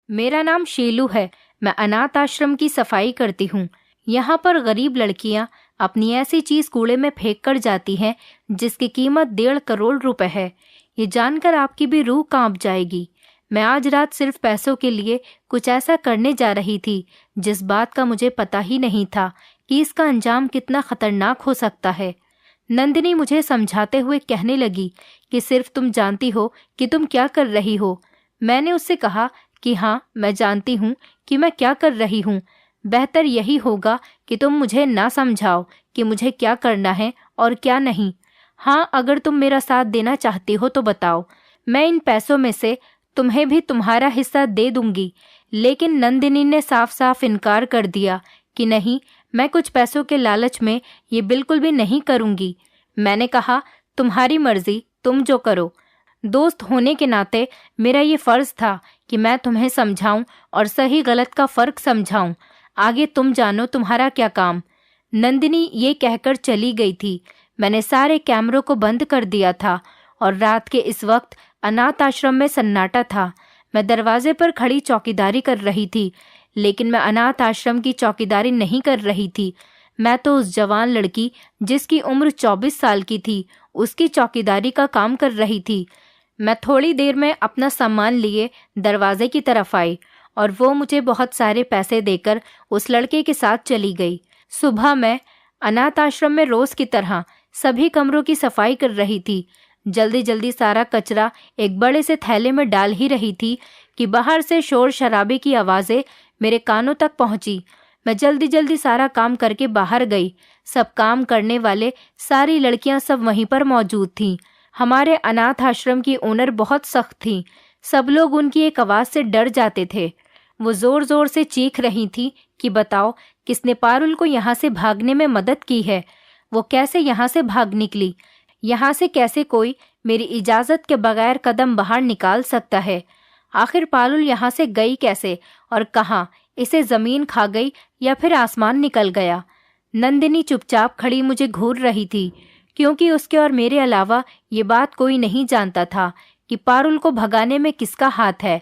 मेरा नाम शीलू है। मैं अनाथ आश्रम की सफाई करती हूँ। यहाँ पर गरीब लड़कियाँ अपनी ऐसी चीज कूड़े में फेंक कर जाती हैं जिसकी कीमत 1.5 करोड़ रुपए है। ये जानकर आपकी भी रूह कांप जाएगी। मैं आज रात सिर्फ पैसों के लिए कुछ ऐसा करने जा रही थी जिस बात का मुझे पता ही नहीं था कि इसका अंजाम कितना खतरनाक हो सकता है। नंदिनी मुझे समझाते हुए कहने लगी कि सिर्फ तुम जानती हो कि तुम क्या कर रही हो। मैंने उससे कहा कि हाँ, मैं जानती हूँ कि मैं क्या कर रही हूँ। बेहतर यही होगा कि तुम मुझे ना समझाओ कि मुझे क्या करना है और क्या नहीं। हाँ, अगर तुम मेरा साथ देना चाहती हो तो बताओ। मैं इन पैसों में से तुम्हें भी तुम्हारा हिस्सा दे दूंगी। लेकिन नंदिनी ने साफ साफ इनकार कर दिया कि नहीं, मैं कुछ पैसों के लालच में ये बिल्कुल भी नहीं करूंगी। मैंने कहा, तुम्हारी मर्जी, तुम जो करो। दोस्त होने के नाते मेरा ये फर्ज था कि मैं तुम्हें समझाऊं और सही गलत का फर्क समझाऊं। आगे तुम जानो तुम्हारा क्या काम। नंदिनी ये कहकर चली गई थी। मैंने सारे कैमरों को बंद कर दिया था और रात के इस वक्त अनाथ आश्रम में सन्नाटा था। मैं दरवाजे पर खड़ी चौकीदारी कर रही थी, लेकिन मैं अनाथ आश्रम की चौकीदारी नहीं कर रही थी। मैं तो उस जवान लड़की जिसकी उम्र 24 साल की थी, उसकी चौकीदारी का काम कर रही थी। मैं थोड़ी देर में अपना सामान लिए दरवाजे की तरफ आई और वो मुझे बहुत सारे पैसे देकर उस लड़के के साथ चली गई। सुबह मैं अनाथ आश्रम में रोज की तरह सभी कमरों की सफाई कर रही थी। जल्दी जल्दी सारा कचरा एक बड़े से थैले में डाल ही रही थी कि बाहर से शोर शराबे की आवाजें मेरे कानों तक पहुंची। मैं जल्दी जल्दी सारा काम करके बाहर गई। सब काम करने वाले, सारी लड़कियां सब वहीं पर मौजूद थीं। हमारे अनाथ आश्रम की ओनर बहुत सख्त थी। सब लोग उनकी एक आवाज से डर जाते थे। वो जोर जोर से चीख रही थी कि बताओ, किसने पारुल को यहाँ से भागने में मदद की है? वो कैसे यहाँ से भाग निकली? यहाँ से कैसे कोई मेरी इजाजत के बगैर कदम बाहर निकाल सकता है? आखिर पारुल यहाँ से गई कैसे और कहाँ? इसे जमीन खा गई या फिर आसमान निकल गया? नंदिनी चुपचाप खड़ी मुझे घूर रही थी, क्योंकि उसके और मेरे अलावा ये बात कोई नहीं जानता था कि पारुल को भगाने में किसका हाथ है।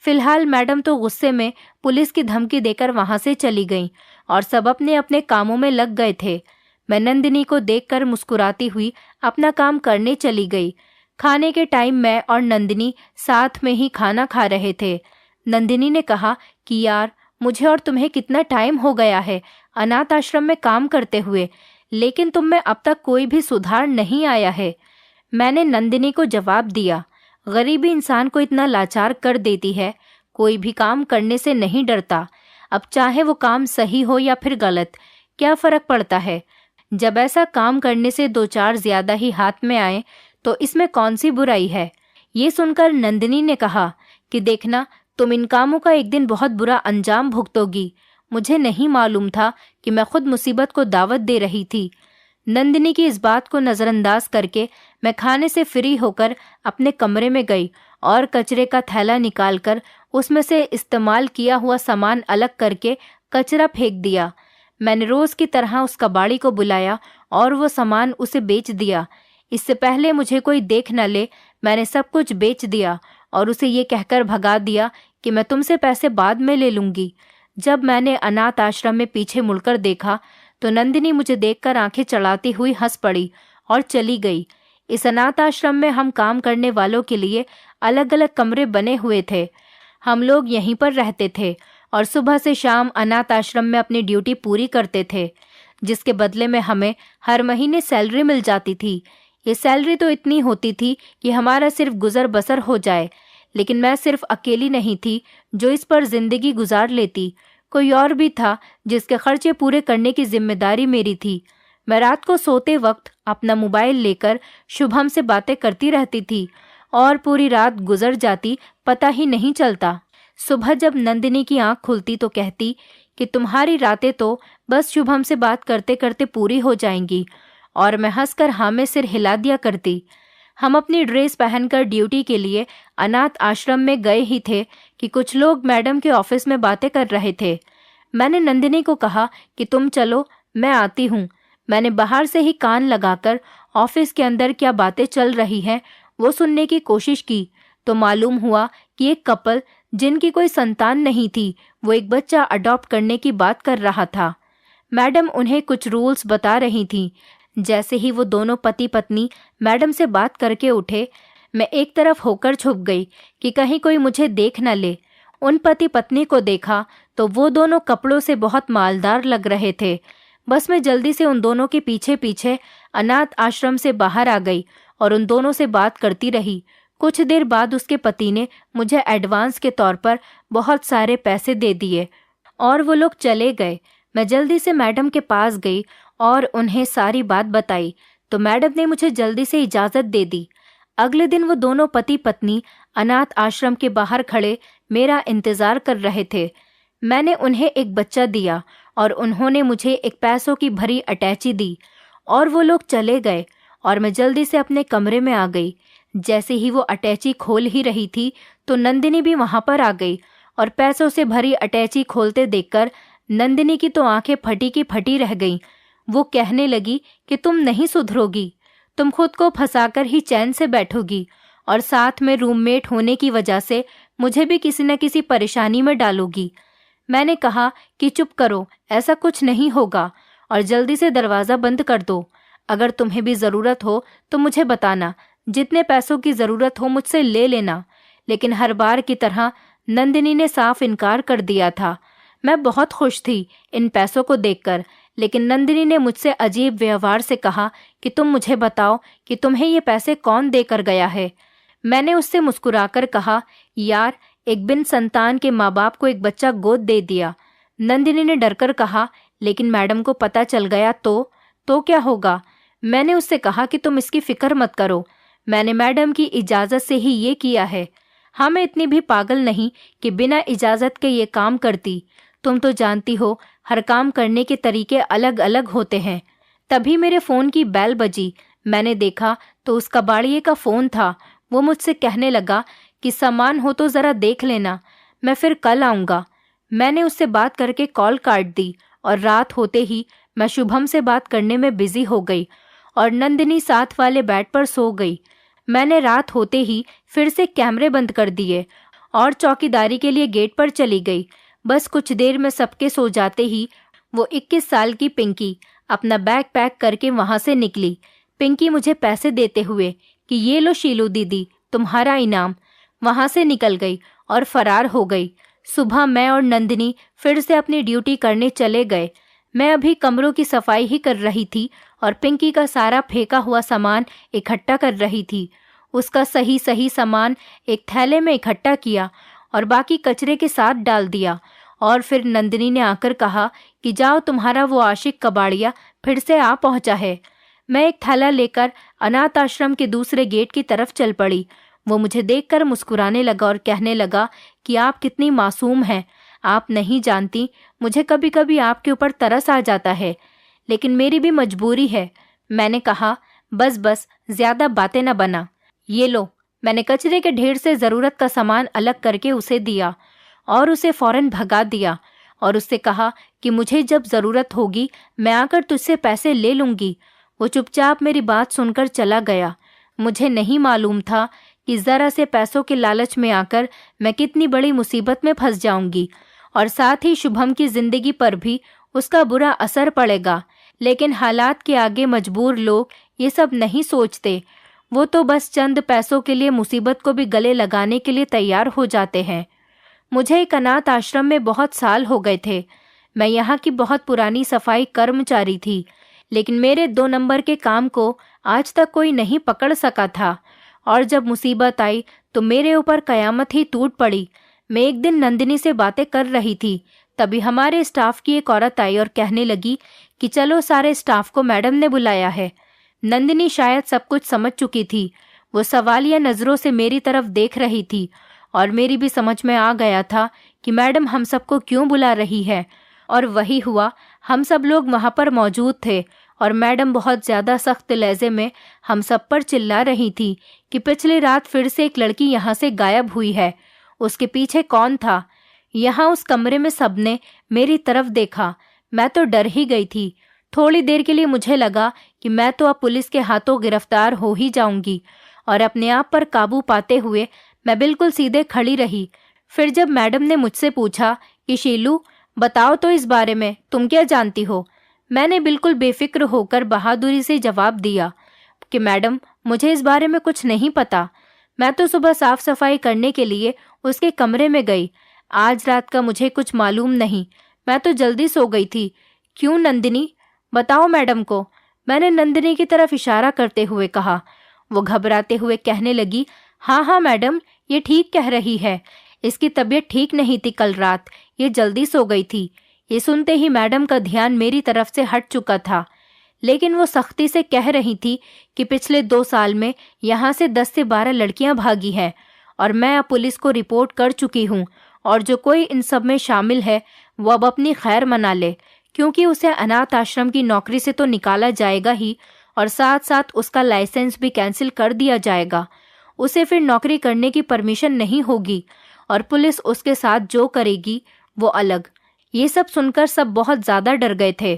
फिलहाल मैडम तो गुस्से में पुलिस की धमकी देकर वहां से चली गईं और सब अपने अपने कामों में लग गए थे। मैं नंदिनी को देखकर मुस्कुराती हुई अपना काम करने चली गई। खाने के टाइम मैं और नंदिनी साथ में ही खाना खा रहे थे। नंदिनी ने कहा कि यार, मुझे और तुम्हें कितना टाइम हो गया है अनाथ आश्रम में काम करते हुए, लेकिन तुम में अब तक कोई भी सुधार नहीं आया है। मैंने नंदिनी को जवाब दिया, गरीबी इंसान को इतना लाचार कर देती है। कोई भी काम करने से नहीं डरता। अब चाहे वो काम सही हो या फिर गलत, क्या फर्क पड़ता है? जब ऐसा काम करने से 2-4 ज्यादा ही हाथ में आए तो इसमें कौन सी बुराई है? ये सुनकर नंदिनी ने कहा कि देखना, तुम इन कामों का एक दिन बहुत बुरा अंजाम भुगतोगी। मुझे नहीं मालूम था कि मैं खुद मुसीबत को दावत दे रही थी। नंदिनी की इस बात को नजरअंदाज करके मैं खाने से फ्री होकर अपने कमरे में गई और कचरे का थैला निकालकर उसमें से इस्तेमाल किया हुआ सामान अलग करके कचरा फेंक दिया। मैंने रोज की तरह उस कबाड़ी को बुलाया और वो सामान उसे बेच दिया। इससे पहले मुझे कोई देख न ले, मैंने सब कुछ बेच दिया और उसे ये कहकर भगा दिया कि मैं तुमसे पैसे बाद में ले लूंगी। जब मैंने अनाथ आश्रम में पीछे मुड़कर देखा तो नंदिनी मुझे देखकर आंखें चढ़ाती हुई हंस पड़ी और चली गई। इस अनाथ आश्रम में हम काम करने वालों के लिए अलग अलग कमरे बने हुए थे। हम लोग यहीं पर रहते थे और सुबह से शाम अनाथ आश्रम में अपनी ड्यूटी पूरी करते थे, जिसके बदले में हमें हर महीने सैलरी मिल जाती थी। ये सैलरी तो इतनी होती थी कि हमारा सिर्फ गुजर बसर हो जाए, लेकिन मैं सिर्फ अकेली नहीं थी जो इस पर जिंदगी गुजार लेती। कोई और भी था जिसके खर्चे पूरे करने की जिम्मेदारी मेरी थी। मैं रात को सोते वक्त अपना मोबाइल लेकर शुभम से बातें करती रहती थी और पूरी रात गुजर जाती, पता ही नहीं चलता। सुबह जब नंदिनी की आंख खुलती तो कहती कि तुम्हारी रातें तो बस शुभम से बात करते करते पूरी हो जाएंगी, और मैं हंसकर हाँ में सिर हिला दिया करती। हम अपनी ड्रेस पहनकर ड्यूटी के लिए अनाथ आश्रम में गए ही थे कि कुछ लोग मैडम के ऑफिस में बातें कर रहे थे। मैंने नंदिनी को कहा कि तुम चलो, मैं आती हूँ। मैंने बाहर से ही कान लगाकर ऑफिस के अंदर क्या बातें चल रही हैं वो सुनने की कोशिश की तो मालूम हुआ कि एक कपल जिनकी कोई संतान नहीं थी, वो एक बच्चा अडॉप्ट करने की बात कर रहा था। मैडम उन्हें कुछ रूल्स बता रही थी। जैसे ही वो दोनों पति पत्नी मैडम से बात करके उठे, मैं एक तरफ होकर छुप गई कि कहीं कोई मुझे देख न ले। उन पति पत्नी को देखा तो वो दोनों कपड़ों से बहुत मालदार लग रहे थे। बस मैं जल्दी से उन दोनों के पीछे पीछे अनाथ आश्रम से बाहर आ गई और उन दोनों से बात करती रही। कुछ देर बाद उसके पति ने मुझे एडवांस के तौर पर बहुत सारे पैसे दे दिए और वो लोग चले गए। मैं जल्दी से मैडम के पास गई और उन्हें सारी बात बताई तो मैडम ने मुझे जल्दी से इजाज़त दे दी। अगले दिन वो दोनों पति पत्नी अनाथ आश्रम के बाहर खड़े मेरा इंतज़ार कर रहे थे। मैंने उन्हें एक बच्चा दिया और उन्होंने मुझे एक पैसों की भरी अटैची दी और वो लोग चले गए और मैं जल्दी से अपने कमरे में आ गई। जैसे ही वो अटैची खोल ही रही थी तो नंदिनी भी वहां पर आ गई और पैसों से भरी अटैची खोलते देखकर नंदिनी की तो आंखें फटी की फटी रह गईं। वो कहने लगी कि तुम नहीं सुधरोगी, तुम खुद को फंसाकर ही चैन से बैठोगी और साथ में रूममेट होने की वजह से मुझे भी किसी न किसी परेशानी में डालोगी। मैंने कहा कि चुप करो, ऐसा कुछ नहीं होगा और जल्दी से दरवाज़ा बंद कर दो। अगर तुम्हें भी ज़रूरत हो तो मुझे बताना, जितने पैसों की ज़रूरत हो मुझसे ले लेना। लेकिन हर बार की तरह नंदिनी ने साफ इनकार कर दिया था। मैं बहुत खुश थी इन पैसों को देखकर, लेकिन नंदिनी ने मुझसे अजीब व्यवहार से कहा कि तुम मुझे बताओ कि तुम्हें ये पैसे कौन देकर गया है। मैंने उससे मुस्कुराकर कहा, यार, एक बिन संतान के माँ बाप को एक बच्चा गोद दे दिया। नंदिनी ने डरकर कहा, लेकिन मैडम को पता चल गया तो क्या होगा? मैंने उससे कहा कि तुम इसकी फिक्र मत करो, मैंने मैडम की इजाज़त से ही ये किया है। हाँ, मैं इतनी भी पागल नहीं कि बिना इजाज़त के ये काम करती। तुम तो जानती हो, हर काम करने के तरीके अलग अलग होते हैं। तभी मेरे फ़ोन की बेल बजी। मैंने देखा तो उस कबाड़िए का फ़ोन था। वो मुझसे कहने लगा कि सामान हो तो ज़रा देख लेना, मैं फिर कल आऊँगा। मैंने उससे बात करके कॉल काट दी और रात होते ही मैं शुभम से बात करने में बिजी हो गई और नंदिनी साथ वाले बेड पर सो गई। मैंने रात होते ही फिर से कैमरे बंद कर दिए और चौकीदारी के लिए गेट पर चली गई। बस कुछ देर में सबके सो जाते ही वो 21 साल की पिंकी अपना बैग पैक करके वहां से निकली। पिंकी मुझे पैसे देते हुए कि ये लो शीलू दीदी, तुम्हारा इनाम, वहां से निकल गई और फरार हो गई। सुबह मैं और नंदिनी फिर से अपनी ड्यूटी करने चले गए। मैं अभी कमरों की सफाई ही कर रही थी और पिंकी का सारा फेंका हुआ सामान इकट्ठा कर रही थी। उसका सही सही सामान एक थैले में इकट्ठा किया और बाकी कचरे के साथ डाल दिया और फिर नंदिनी ने आकर कहा कि जाओ, तुम्हारा वो आशिक कबाड़िया फिर से आ पहुंचा है। मैं एक थैला लेकर अनाथ आश्रम के दूसरे गेट की तरफ चल पड़ी। वो मुझे देखकर मुस्कुराने लगा और कहने लगा कि आप कितनी मासूम हैं, आप नहीं जानती, मुझे कभी कभी आपके ऊपर तरस आ जाता है, लेकिन मेरी भी मजबूरी है। मैंने कहा, बस बस, ज्यादा बातें न बना, ये लो। मैंने कचरे के ढेर से ज़रूरत का सामान अलग करके उसे दिया और उसे फौरन भगा दिया और उससे कहा कि मुझे जब ज़रूरत होगी मैं आकर तुझसे पैसे ले लूँगी। वो चुपचाप मेरी बात सुनकर चला गया। मुझे नहीं मालूम था कि ज़रा से पैसों के लालच में आकर मैं कितनी बड़ी मुसीबत में फंस जाऊंगी और साथ ही शुभम की ज़िंदगी पर भी उसका बुरा असर पड़ेगा। लेकिन हालात के आगे मजबूर लोग ये सब नहीं सोचते। वो तो बस चंद पैसों के लिए मुसीबत को भी गले लगाने के लिए तैयार हो जाते हैं। मुझे एक अनाथ आश्रम में बहुत साल हो गए थे। मैं यहाँ की बहुत पुरानी सफाई कर्मचारी थी, लेकिन मेरे 2 नंबर के काम को आज तक कोई नहीं पकड़ सका था और जब मुसीबत आई तो मेरे ऊपर कयामत ही टूट पड़ी। मैं एक दिन नंदिनी से बातें कर रही थी, तभी हमारे स्टाफ की एक औरत आई और कहने लगी कि चलो, सारे स्टाफ को मैडम ने बुलाया है। नंदिनी शायद सब कुछ समझ चुकी थी। वो सवालिया नज़रों से मेरी तरफ देख रही थी और मेरी भी समझ में आ गया था कि मैडम हम सबको क्यों बुला रही है। और वही हुआ। हम सब लोग वहाँ पर मौजूद थे और मैडम बहुत ज़्यादा सख्त लहजे में हम सब पर चिल्ला रही थी कि पिछली रात फिर से एक लड़की यहाँ से गायब हुई है। उसके पीछे कौन था? यहाँ उस कमरे में सबने मेरी तरफ देखा। मैं तो डर ही गई थी। थोड़ी देर के लिए मुझे लगा कि मैं तो अब पुलिस के हाथों गिरफ्तार हो ही जाऊंगी और अपने आप पर काबू पाते हुए मैं बिल्कुल सीधे खड़ी रही। फिर जब मैडम ने मुझसे पूछा कि शीलू बताओ तो इस बारे में तुम क्या जानती हो, मैंने बिल्कुल बेफिक्र होकर बहादुरी से जवाब दिया कि मैडम मुझे इस बारे में कुछ नहीं पता। मैं तो सुबह साफ सफाई करने के लिए उसके कमरे में गई। आज रात का मुझे कुछ मालूम नहीं, मैं तो जल्दी सो गई थी। क्यों नंदिनी, बताओ मैडम को, मैंने नंदिनी की तरफ इशारा करते हुए कहा। वो घबराते हुए कहने लगी, हाँ हाँ मैडम, ये ठीक कह रही है, इसकी तबीयत ठीक नहीं थी कल रात, ये जल्दी सो गई थी। ये सुनते ही मैडम का ध्यान मेरी तरफ से हट चुका था, लेकिन वो सख्ती से कह रही थी कि पिछले 2 साल में यहाँ से 10 से 12 लड़कियां भागी हैं और मैं अब पुलिस को रिपोर्ट कर चुकी हूँ, और जो कोई इन सब में शामिल है वो अब अपनी खैर मना ले, क्योंकि उसे अनाथ आश्रम की नौकरी से तो निकाला जाएगा ही, और साथ साथ उसका लाइसेंस भी कैंसिल कर दिया जाएगा। उसे फिर नौकरी करने की परमिशन नहीं होगी, और पुलिस उसके साथ जो करेगी वो अलग। ये सब सुनकर सब बहुत ज़्यादा डर गए थे,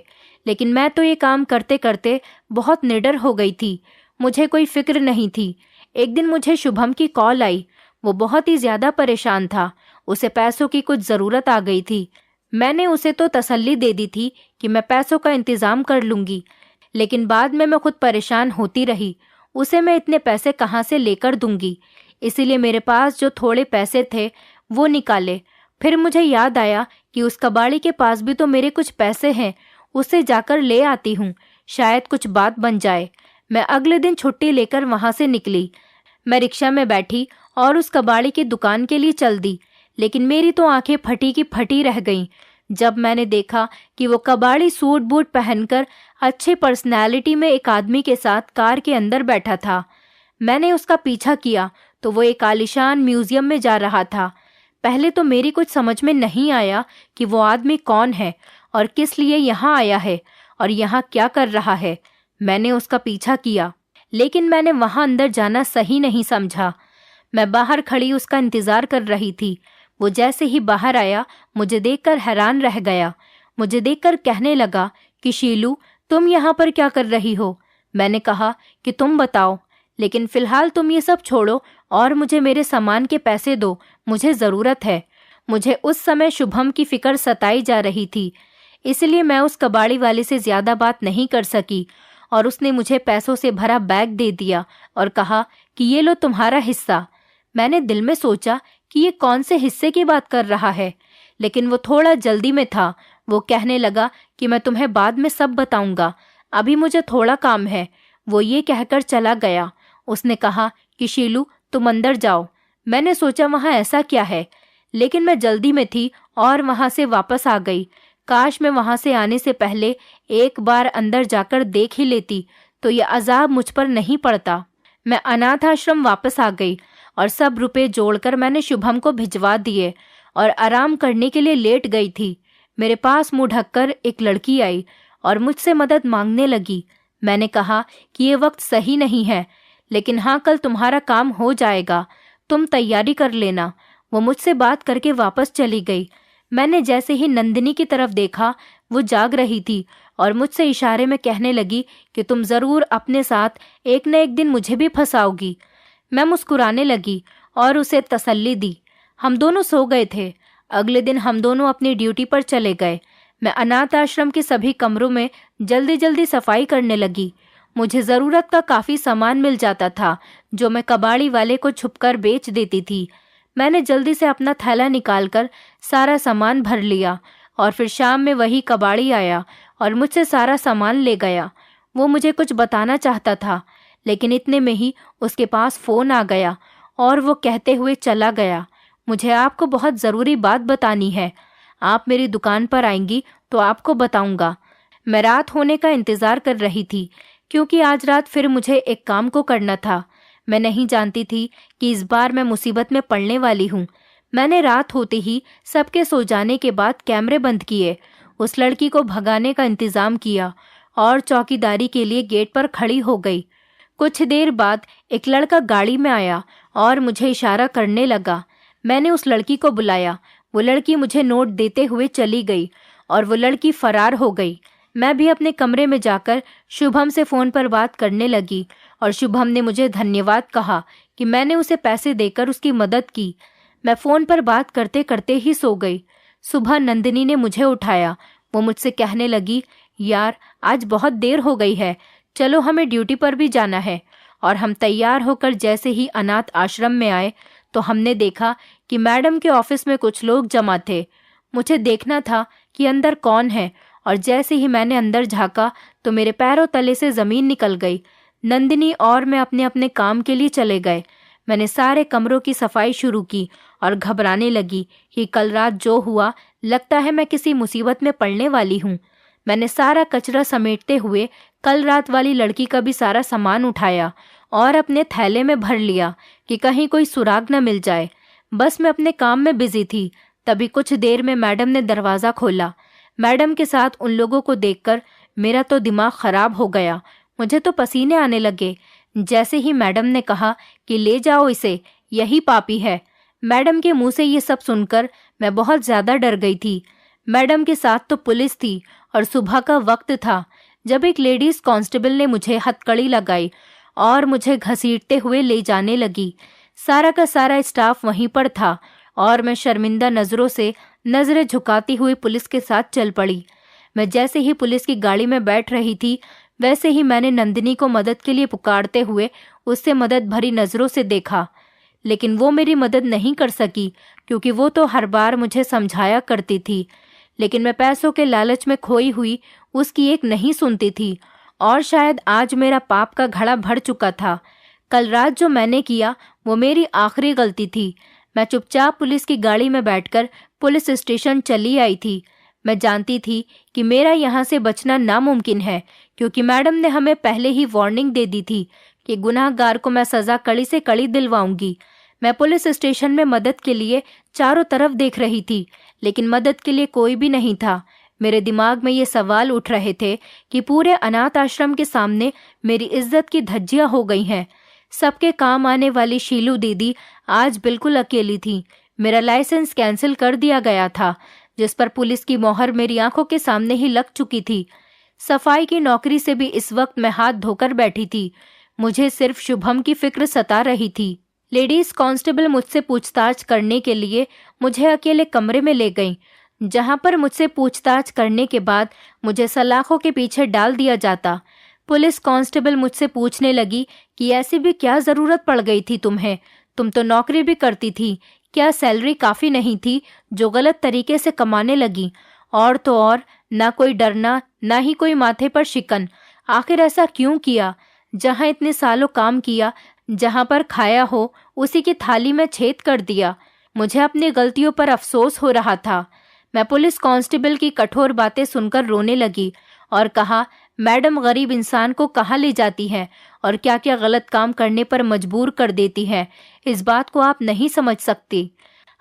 लेकिन मैं तो ये काम करते करते बहुत निडर हो गई थी। मुझे कोई फिक्र नहीं थी। एक दिन मुझे शुभम की कॉल आई। वो बहुत ही ज़्यादा परेशान था, उसे पैसों की कुछ ज़रूरत आ गई थी। मैंने उसे तो तसल्ली दे दी थी कि मैं पैसों का इंतज़ाम कर लूँगी, लेकिन बाद में मैं खुद परेशान होती रही। उसे मैं इतने पैसे कहाँ से लेकर दूंगी, इसीलिए मेरे पास जो थोड़े पैसे थे वो निकाले। फिर मुझे याद आया कि उस कबाड़ी के पास भी तो मेरे कुछ पैसे हैं, उससे जाकर ले आती हूँ, शायद कुछ बात बन जाए। मैं अगले दिन छुट्टी लेकर वहाँ से निकली। मैं रिक्शा में बैठी और उस कबाड़ी की दुकान के लिए चल दी, लेकिन मेरी तो आंखें फटी की फटी रह गईं जब मैंने देखा कि वो कबाड़ी सूट बूट पहनकर अच्छे पर्सनैलिटी में एक आदमी के साथ कार के अंदर बैठा था। मैंने उसका पीछा किया तो वो एक आलीशान म्यूजियम में जा रहा था। पहले तो मेरी कुछ समझ में नहीं आया कि वो आदमी कौन है और किस लिए यहाँ आया है और यहाँ क्या कर रहा है। मैंने उसका पीछा किया, लेकिन मैंने वहाँ अंदर जाना सही नहीं समझा। मैं बाहर खड़ी उसका इंतजार कर रही थी। वो जैसे ही बाहर आया मुझे देखकर हैरान रह गया। मुझे देखकर कहने लगा कि शीलू तुम यहाँ पर क्या कर रही हो। मैंने कहा कि तुम बताओ, लेकिन फिलहाल तुम ये सब छोड़ो और मुझे मेरे सामान के पैसे दो, मुझे ज़रूरत है। मुझे उस समय शुभम की फिक्र सताई जा रही थी, इसलिए मैं उस कबाड़ी वाले से ज़्यादा बात नहीं कर सकी और उसने मुझे पैसों से भरा बैग दे दिया और कहा कि ये लो तुम्हारा हिस्सा। मैंने दिल में सोचा कि ये कौन से हिस्से की बात कर रहा है, लेकिन वो थोड़ा जल्दी में था। वो कहने लगा कि मैं तुम्हें बाद में सब बताऊंगा, अभी मुझे थोड़ा काम है। वो ये कहकर चला गया। उसने कहा कि शीलू तुम अंदर जाओ। मैंने सोचा वहाँ ऐसा क्या है, लेकिन मैं जल्दी में थी और वहाँ से वापस आ गई। काश मैं वहाँ से आने से पहले एक बार अंदर जाकर देख ही लेती तो ये अजाब मुझ पर नहीं पड़ता। मैं अनाथ आश्रम वापस आ गई और सब रुपए जोड़कर मैंने शुभम को भिजवा दिए और आराम करने के लिए लेट गई थी। मेरे पास मुंह ढककर एक लड़की आई और मुझसे मदद मांगने लगी। मैंने कहा कि ये वक्त सही नहीं है, लेकिन हाँ कल तुम्हारा काम हो जाएगा, तुम तैयारी कर लेना। वो मुझसे बात करके वापस चली गई। मैंने जैसे ही नंदिनी की तरफ देखा, वो जाग रही थी और मुझसे इशारे में कहने लगी कि तुम ज़रूर अपने साथ एक न एक दिन मुझे भी फंसाओगी। मैं मुस्कुराने लगी और उसे तसल्ली दी। हम दोनों सो गए थे। अगले दिन हम दोनों अपनी ड्यूटी पर चले गए। मैं अनाथ आश्रम के सभी कमरों में जल्दी जल्दी सफाई करने लगी। मुझे ज़रूरत का काफ़ी सामान मिल जाता था जो मैं कबाड़ी वाले को छुपकर बेच देती थी। मैंने जल्दी से अपना थैला निकालकर सारा सामान भर लिया और फिर शाम में वही कबाड़ी आया और मुझसे सारा सामान ले गया। वो मुझे कुछ बताना चाहता था, लेकिन इतने में ही उसके पास फ़ोन आ गया और वो कहते हुए चला गया, मुझे आपको बहुत ज़रूरी बात बतानी है, आप मेरी दुकान पर आएंगी तो आपको बताऊंगा। मैं रात होने का इंतज़ार कर रही थी, क्योंकि आज रात फिर मुझे एक काम को करना था। मैं नहीं जानती थी कि इस बार मैं मुसीबत में पड़ने वाली हूँ। मैंने रात होते ही सबके सो जाने के बाद कैमरे बंद किए, उस लड़की को भगाने का इंतज़ाम किया और चौकीदारी के लिए गेट पर खड़ी हो गई। कुछ देर बाद एक लड़का गाड़ी में आया और मुझे इशारा करने लगा। मैंने उस लड़की को बुलाया। वो लड़की मुझे नोट देते हुए चली गई और वो लड़की फरार हो गई। मैं भी अपने कमरे में जाकर शुभम से फ़ोन पर बात करने लगी और शुभम ने मुझे धन्यवाद कहा कि मैंने उसे पैसे देकर उसकी मदद की। मैं फ़ोन पर बात करते करते ही सो गई। सुबह नंदिनी ने मुझे उठाया। वो मुझसे कहने लगी, यार आज बहुत देर हो गई है, चलो हमें ड्यूटी पर भी जाना है। और हम तैयार होकर जैसे ही अनाथ आश्रम में आए तो हमने देखा कि मैडम के ऑफिस में कुछ लोग जमा थे। मुझे देखना था कि अंदर कौन है, और जैसे ही मैंने अंदर झांका तो मेरे पैरों तले से ज़मीन निकल गई। नंदिनी और मैं अपने अपने काम के लिए चले गए। मैंने सारे कमरों की सफाई शुरू की और घबराने लगी कि कल रात जो हुआ, लगता है मैं किसी मुसीबत में पड़ने वाली हूँ। मैंने सारा कचरा समेटते हुए कल रात वाली लड़की का भी सारा सामान उठाया और अपने थैले में भर लिया कि कहीं कोई सुराग न मिल जाए। बस मैं अपने काम में बिजी थी। तभी कुछ देर में मैडम ने दरवाज़ा खोला। मैडम के साथ उन लोगों को देखकर मेरा तो दिमाग खराब हो गया। मुझे तो पसीने आने लगे। जैसे ही मैडम ने कहा कि ले जाओ इसे, यही पापी है। मैडम के मुंह से ये सब सुनकर मैं बहुत ज़्यादा डर गई थी। मैडम के साथ तो पुलिस थी और सुबह का वक्त था जब एक लेडीज कांस्टेबल ने मुझे हथकड़ी लगाई और मुझे घसीटते हुए ले जाने लगी। सारा का सारा स्टाफ वहीं पर था और मैं शर्मिंदा नज़रों से नज़रें झुकाती हुई पुलिस के साथ चल पड़ी। मैं जैसे ही पुलिस की गाड़ी में बैठ रही थी, वैसे ही मैंने नंदिनी को मदद के लिए पुकारते हुए उससे मदद भरी नज़रों से देखा। लेकिन वो मेरी मदद नहीं कर सकी, क्योंकि वो तो हर बार मुझे समझाया करती थी, लेकिन मैं पैसों के लालच में खोई हुई उसकी एक नहीं सुनती थी। और शायद आज मेरा पाप का घड़ा भर चुका था। कल रात जो मैंने किया वो मेरी आखिरी गलती थी। मैं चुपचाप पुलिस की गाड़ी में बैठकर पुलिस स्टेशन चली आई थी। मैं जानती थी कि मेरा यहाँ से बचना नामुमकिन है, क्योंकि मैडम ने हमें पहले ही वार्निंग दे दी थी कि गुनाहगार को मैं सज़ा कड़ी से कड़ी दिलवाऊंगी। मैं पुलिस स्टेशन में मदद के लिए चारों तरफ देख रही थी, लेकिन मदद के लिए कोई भी नहीं था। मेरे दिमाग में ये सवाल उठ रहे थे कि पूरे अनाथ आश्रम के सामने मेरी इज्जत की धज्जियां हो गई हैं। सबके काम आने वाली शीलू दीदी आज बिल्कुल अकेली थी। मेरा लाइसेंस कैंसिल कर दिया गया था, जिस पर पुलिस की मोहर मेरी आंखों के सामने ही लग चुकी थी। सफाई की नौकरी से भी इस वक्त मैं हाथ धोकर बैठी थी। मुझे सिर्फ शुभम की फिक्र सता रही थी। लेडीज कांस्टेबल मुझसे पूछताछ करने के लिए मुझे अकेले कमरे में ले गईं, जहां पर मुझसे पूछताछ करने के बाद मुझे सलाखों के पीछे डाल दिया जाता। पुलिस कांस्टेबल मुझसे पूछने लगी कि ऐसी भी क्या ज़रूरत पड़ गई थी तुम्हें, तुम तो नौकरी भी करती थी, क्या सैलरी काफ़ी नहीं थी जो गलत तरीके से कमाने लगी? और तो और, ना कोई डरना, ना ही कोई माथे पर शिकन। आखिर ऐसा क्यों किया? जहां इतने सालों काम किया, जहां पर खाया हो, उसी की थाली में छेद कर दिया। मुझे अपनी गलतियों पर अफसोस हो रहा था। मैं पुलिस कांस्टेबल की कठोर बातें सुनकर रोने लगी और कहा, मैडम गरीब इंसान को कहाँ ले जाती हैं और क्या क्या गलत काम करने पर मजबूर कर देती हैं, इस बात को आप नहीं समझ सकती।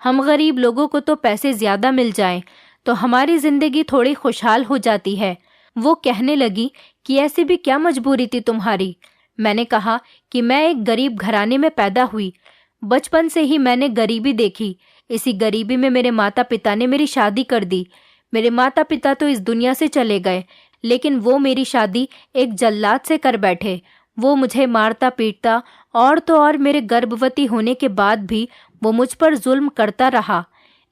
हम गरीब लोगों को तो पैसे ज़्यादा मिल जाएं तो हमारी ज़िंदगी थोड़ी खुशहाल हो जाती है। वो कहने लगी कि ऐसी भी क्या मजबूरी थी तुम्हारी? मैंने कहा कि मैं एक गरीब घराने में पैदा हुई। बचपन से ही मैंने गरीबी देखी। इसी गरीबी में मेरे माता पिता ने मेरी शादी कर दी। मेरे माता पिता तो इस दुनिया से चले गए, लेकिन वो मेरी शादी एक जल्लाद से कर बैठे। वो मुझे मारता पीटता और तो और मेरे गर्भवती होने के बाद भी वो मुझ पर जुल्म करता रहा।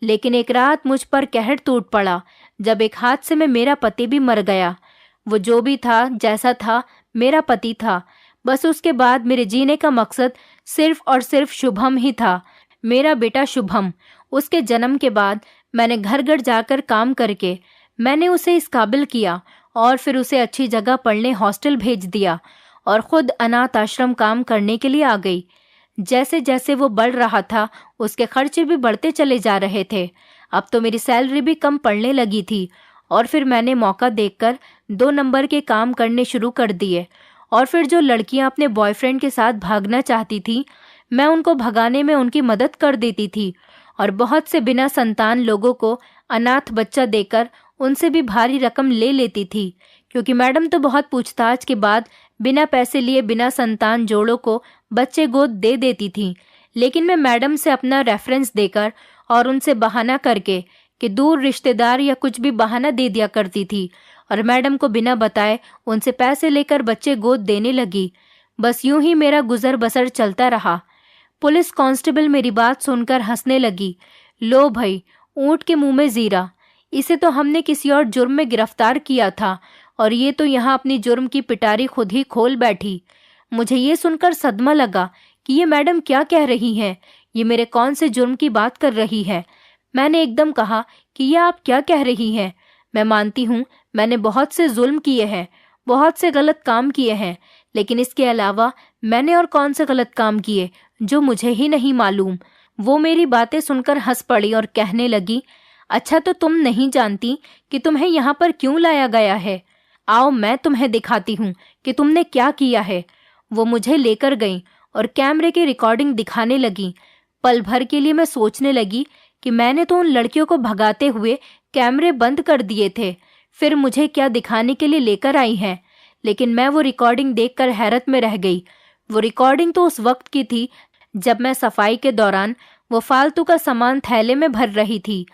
लेकिन एक रात मुझ पर कहर टूट पड़ा जब एक हादसे में मेरा पति भी मर गया। वो जो भी था, जैसा था, मेरा पति था। बस उसके बाद मेरे जीने का मकसद सिर्फ और सिर्फ शुभम ही था, मेरा बेटा शुभम। उसके जन्म के बाद मैंने घर घर जाकर काम करके मैंने उसे इस काबिल किया और फिर उसे अच्छी जगह पढ़ने हॉस्टल भेज दिया और खुद अनाथ आश्रम काम करने के लिए आ गई। जैसे जैसे वो बढ़ रहा था, उसके खर्चे भी बढ़ते चले जा रहे थे। अब तो मेरी सैलरी भी कम पड़ने लगी थी और फिर मैंने मौका देखकर 2 नंबर के काम करने शुरू कर दिए। और फिर जो लड़कियां अपने बॉयफ्रेंड के साथ भागना चाहती थी, मैं उनको भगाने में उनकी मदद कर देती थी और बहुत से बिना संतान लोगों को अनाथ बच्चा देकर उनसे भी भारी रकम ले लेती थी, क्योंकि मैडम तो बहुत पूछताछ के बाद बिना पैसे लिए बिना संतान जोड़ों को बच्चे गोद दे देती थी। लेकिन मैं मैडम से अपना रेफरेंस देकर और उनसे बहाना करके कि दूर रिश्तेदार या कुछ भी बहाना दे दिया करती थी और मैडम को बिना बताए उनसे पैसे लेकर बच्चे गोद देने लगी। बस यूं ही मेरा गुजर बसर चलता रहा। पुलिस कांस्टेबल मेरी बात सुनकर हंसने लगी। लो भाई, ऊंट के मुंह में जीरा, इसे तो हमने किसी और जुर्म में गिरफ्तार किया था और ये तो यहाँ अपनी जुर्म की पिटारी खुद ही खोल बैठी। मुझे ये सुनकर सदमा लगा कि ये मैडम क्या कह रही हैं, ये मेरे कौन से जुर्म की बात कर रही है। मैंने एकदम कहा कि ये आप क्या कह रही हैं? मैं मानती हूँ मैंने बहुत से जुल्म किए हैं, बहुत से गलत काम किए हैं, लेकिन इसके अलावा मैंने और कौन से गलत काम किए जो मुझे ही नहीं मालूम। वो मेरी बातें सुनकर हंस पड़ी और कहने लगी, अच्छा तो तुम नहीं जानती कि तुम्हें यहाँ पर क्यों लाया गया है? आओ मैं तुम्हें दिखाती हूँ कि तुमने क्या किया है। वो मुझे लेकर गई और कैमरे की रिकॉर्डिंग दिखाने लगी। पल भर के लिए मैं सोचने लगी कि मैंने तो उन लड़कियों को भगाते हुए कैमरे बंद कर दिए थे, फिर मुझे क्या दिखाने के लिए लेकर आई हैं। लेकिन मैं वो रिकॉर्डिंग देखकर हैरत में रह गई। वो रिकॉर्डिंग तो उस वक्त की थी जब मैं सफाई के दौरान वो फालतू का सामान थैले में भर रही थी।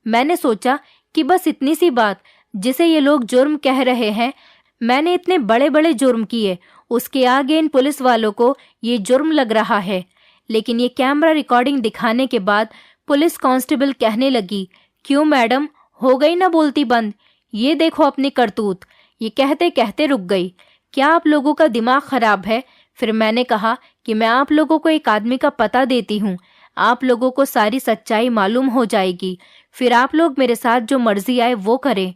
मैंने सोचा कि बस इतनी सी बात, जिसे ये लोग जुर्म कह रहे हैं, मैंने इतने बड़े बड़े जुर्म किए, उसके आगे इन पुलिस वालों को ये जुर्म लग रहा है। लेकिन ये कैमरा रिकॉर्डिंग दिखाने के बाद पुलिस कांस्टेबल कहने लगी, क्यों मैडम, हो गई ना बोलती बंद? ये देखो अपनी करतूत। ये कहते कहते रुक गई। क्या आप लोगों का दिमाग खराब है? फिर मैंने कहा कि मैं आप लोगों को एक आदमी का पता देती हूँ, आप लोगों को सारी सच्चाई मालूम हो जाएगी, फिर आप लोग मेरे साथ जो मर्जी आए वो करें।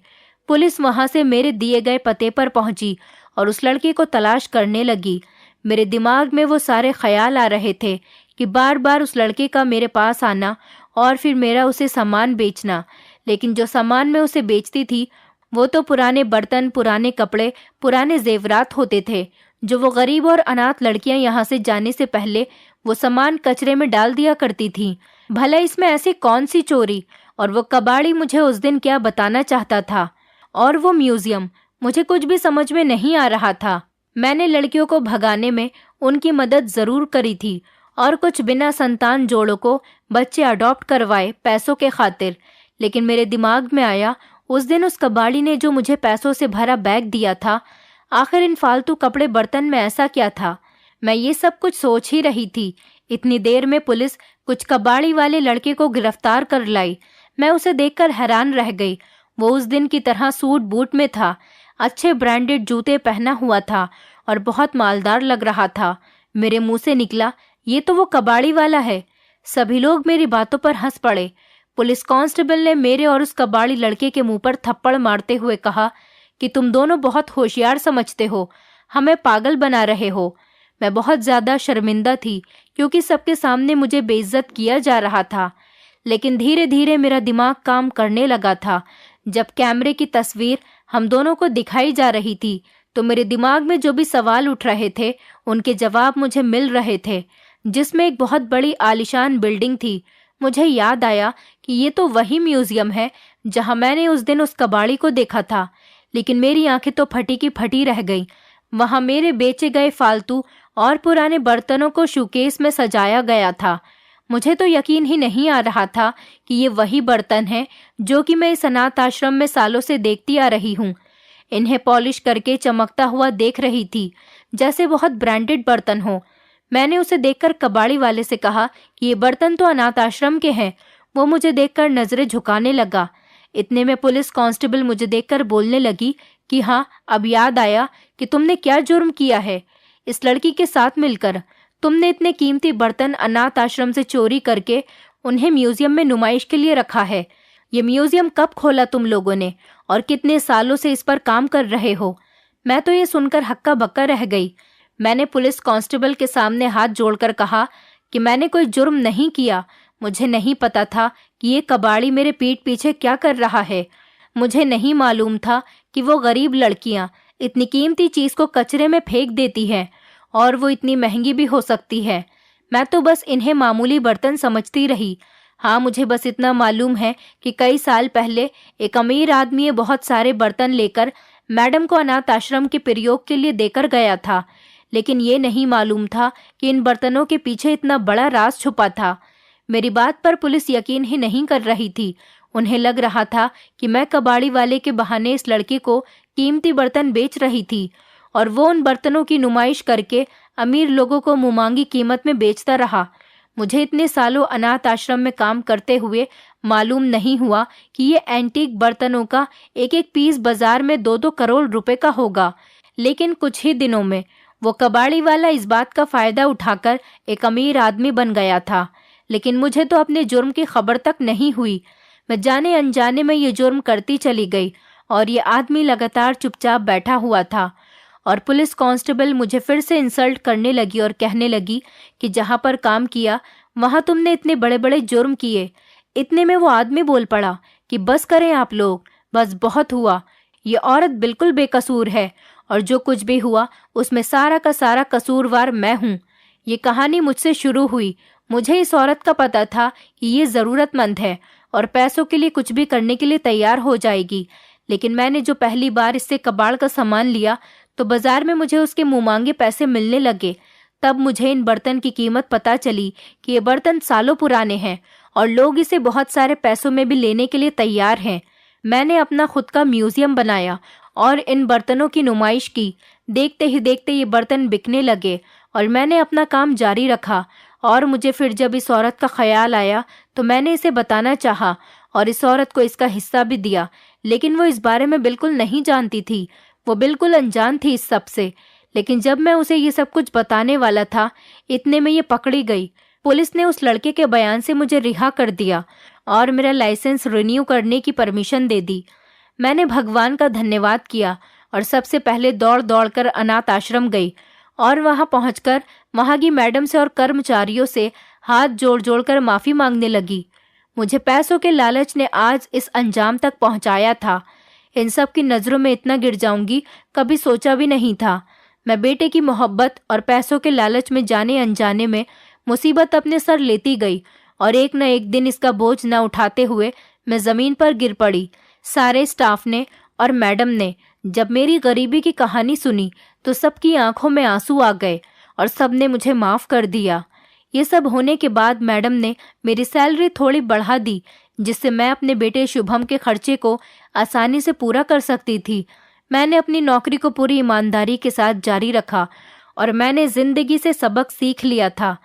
पुलिस वहां से मेरे दिए गए पते पर पहुंची और उस लड़की को तलाश करने लगी। मेरे दिमाग में वो सारे ख्याल आ रहे थे कि बार बार उस लड़के का मेरे पास आना और फिर मेरा उसे सामान बेचना। लेकिन जो सामान मैं उसे बेचती थी वो तो पुराने बर्तन, पुराने कपड़े, पुराने जेवरात होते थे, जो वो गरीब और अनाथ लड़कियां यहाँ से जाने से पहले वो सामान कचरे में डाल दिया करती थी। भला इसमें ऐसी कौन सी चोरी? और वो कबाड़ी मुझे उस दिन क्या बताना चाहता था? और वो म्यूजियम, मुझे कुछ भी समझ में नहीं आ रहा था। मैंने लड़कियों को भगाने में उनकी मदद जरूर करी थी और कुछ बिना संतान जोड़ों को बच्चे अडॉप्ट करवाए पैसों के खातिर। लेकिन मेरे दिमाग में आया, उस दिन उस कबाड़ी ने जो मुझे पैसों से भरा बैग दिया था, आखिर इन फालतू कपड़े बर्तन में ऐसा क्या था? मैं ये सब कुछ सोच ही रही थी। इतनी देर में पुलिस कुछ कबाड़ी वाले लड़के को गिरफ्तार कर लाई। मैं उसे देखकर हैरान रह गई। वो उस दिन की तरह सूट बूट में था, अच्छे ब्रांडेड जूते पहना हुआ था और बहुत मालदार लग रहा था। मेरे मुंह से निकला, ये तो वो कबाड़ी वाला है। सभी लोग मेरी बातों पर हंस पड़े। पुलिस कांस्टेबल ने मेरे और उस कबाड़ी लड़के के मुंह पर थप्पड़ मारते हुए कहा कि तुम दोनों बहुत होशियार समझते हो, हमें पागल बना रहे हो। मैं बहुत ज्यादा शर्मिंदा थी क्योंकि सबके सामने मुझे बेइज्जत किया जा रहा था। लेकिन धीरे धीरे मेरा दिमाग काम करने लगा था। जब कैमरे की तस्वीर हम दोनों को दिखाई जा रही थी तो मेरे दिमाग में जो भी सवाल उठ रहे थे उनके जवाब मुझे मिल रहे थे। जिसमें एक बहुत बड़ी आलीशान बिल्डिंग थी। मुझे याद आया कि ये तो वही म्यूजियम है जहां मैंने उस दिन उस कबाड़ी को देखा था। लेकिन मेरी आंखें तो फटी की फटी रह गईं। वहां मेरे बेचे गए फालतू और पुराने बर्तनों को शूकेस में सजाया गया था। मुझे तो यकीन ही नहीं आ रहा था कि ये वही बर्तन हैं जो कि मैं इस अनाथ आश्रम में सालों से देखती आ रही हूँ। इन्हें पॉलिश करके चमकता हुआ देख रही थी, जैसे बहुत ब्रांडेड बर्तन हो। मैंने उसे देखकर कबाड़ी वाले से कहा कि ये बर्तन तो अनाथ आश्रम के हैं। वो मुझे देखकर नजरें झुकाने लगा। इतने में पुलिस कांस्टेबल मुझे देखकर बोलने लगी कि हाँ, अब याद आया कि तुमने क्या जुर्म किया है। इस लड़की के साथ मिलकर तुमने इतने कीमती बर्तन अनाथ आश्रम से चोरी करके उन्हें म्यूजियम में नुमाइश के लिए रखा है। ये म्यूजियम कब खोला तुम लोगों ने और कितने सालों से इस पर काम कर रहे हो? मैं तो ये सुनकर हक्का बक्का रह गई। मैंने पुलिस कांस्टेबल के सामने हाथ जोड़कर कहा कि मैंने कोई जुर्म नहीं किया। मुझे नहीं पता था कि ये कबाड़ी मेरे पीठ पीछे क्या कर रहा है। मुझे नहीं मालूम था कि वो गरीब लड़कियां इतनी कीमती चीज को कचरे में फेंक देती हैं और वो इतनी महंगी भी हो सकती है। मैं तो बस इन्हें मामूली बर्तन समझती रही। हाँ, मुझे बस इतना मालूम है कि कई साल पहले एक अमीर आदमी बहुत सारे बर्तन लेकर मैडम को अनाथ आश्रम के प्रयोग के लिए देकर गया था। लेकिन ये नहीं मालूम था कि इन बर्तनों के पीछे इतना बड़ा राज छुपा था। मेरी बात पर पुलिस यकीन ही नहीं कर रही थी। उन्हें लग रहा था कि मैं कबाड़ी वाले के बहाने इस लड़के को कीमती बर्तन बेच रही थी और वो उन बर्तनों की नुमाइश करके अमीर लोगों को मुंहमांगी कीमत में बेचता रहा। मुझे इतने सालों अनाथ आश्रम में काम करते हुए मालूम नहीं हुआ कि ये एंटीक बर्तनों का एक एक पीस बाजार में 2-2 करोड़ रुपए का होगा। लेकिन कुछ ही दिनों में वो कबाड़ी वाला इस बात का फायदा उठाकर एक अमीर आदमी बन गया था। लेकिन मुझे तो अपने जुर्म की खबर तक नहीं हुई। मैं जाने अनजाने में ये जुर्म करती चली गई और ये आदमी लगातार चुपचाप बैठा हुआ था। और पुलिस कांस्टेबल मुझे फिर से इंसल्ट करने लगी और कहने लगी कि जहां पर काम किया वहां तुमने इतने बड़े बड़े जुर्म किए। इतने में वो आदमी बोल पड़ा कि बस करें आप लोग, बस बहुत हुआ। ये औरत बिल्कुल बेकसूर है और जो कुछ भी हुआ उसमें सारा का सारा कसूरवार मैं हूँ। ये कहानी मुझसे शुरू हुई। मुझे इस औरत का पता था कि ये ज़रूरतमंद है और पैसों के लिए कुछ भी करने के लिए तैयार हो जाएगी। लेकिन मैंने जो पहली बार इससे कबाड़ का सामान लिया तो बाजार में मुझे उसके मुंहमांगे पैसे मिलने लगे। तब मुझे इन बर्तन की कीमत पता चली कि ये बर्तन सालों पुराने हैं और लोग इसे बहुत सारे पैसों में भी लेने के लिए तैयार हैं। मैंने अपना खुद का म्यूजियम बनाया और इन बर्तनों की नुमाइश की। देखते ही देखते ये बर्तन बिकने लगे और मैंने अपना काम जारी रखा। और मुझे फिर जब इस औरत का ख्याल आया तो मैंने इसे बताना चाहा और इस औरत को इसका हिस्सा भी दिया। लेकिन वो इस बारे में बिल्कुल नहीं जानती थी, वो बिल्कुल अनजान थी इस सब से। लेकिन जब मैं उसे ये सब कुछ बताने वाला था इतने में ये पकड़ी गई। पुलिस ने उस लड़के के बयान से मुझे रिहा कर दिया और मेरा लाइसेंस रिन्यू करने की परमिशन दे दी। मैंने भगवान का धन्यवाद किया और सबसे पहले दौड़ दौड़ कर अनाथ आश्रम गई और वहां पहुंचकर वहां की मैडम से और कर्मचारियों से हाथ जोड़ जोड़ कर माफी मांगने लगी। मुझे पैसों के लालच ने आज इस अंजाम तक पहुंचाया था। इन सब की नजरों में इतना गिर जाऊंगी कभी सोचा भी नहीं था। मैं बेटे की मोहब्बत और पैसों के लालच में जाने अनजाने में मुसीबत अपने सर लेती गई और एक न एक दिन इसका बोझ न उठाते हुए मैं जमीन पर गिर पड़ी। सारे स्टाफ ने और मैडम ने जब मेरी गरीबी की कहानी सुनी तो सबकी आंखों में आंसू आ गए और सबने मुझे माफ कर दिया। ये सब होने के बाद मैडम ने मेरी सैलरी थोड़ी बढ़ा दी जिससे मैं अपने बेटे शुभम के खर्चे को आसानी से पूरा कर सकती थी। मैंने अपनी नौकरी को पूरी ईमानदारी के साथ जारी रखा और मैंने जिंदगी से सबक सीख लिया था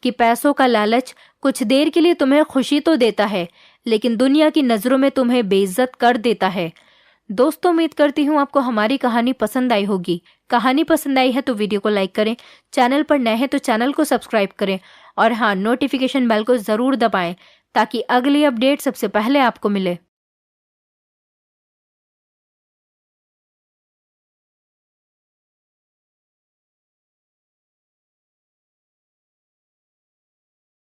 कि पैसों का लालच कुछ देर के लिए तुम्हें खुशी तो देता है लेकिन दुनिया की नज़रों में तुम्हें बेइज्जत कर देता है। दोस्तों, उम्मीद करती हूँ आपको हमारी कहानी पसंद आई होगी। कहानी पसंद आई है तो वीडियो को लाइक करें, चैनल पर नए हैं तो चैनल को सब्सक्राइब करें और हाँ, नोटिफिकेशन बेल को ज़रूर दबाएं ताकि अगली अपडेट सबसे पहले आपको मिले।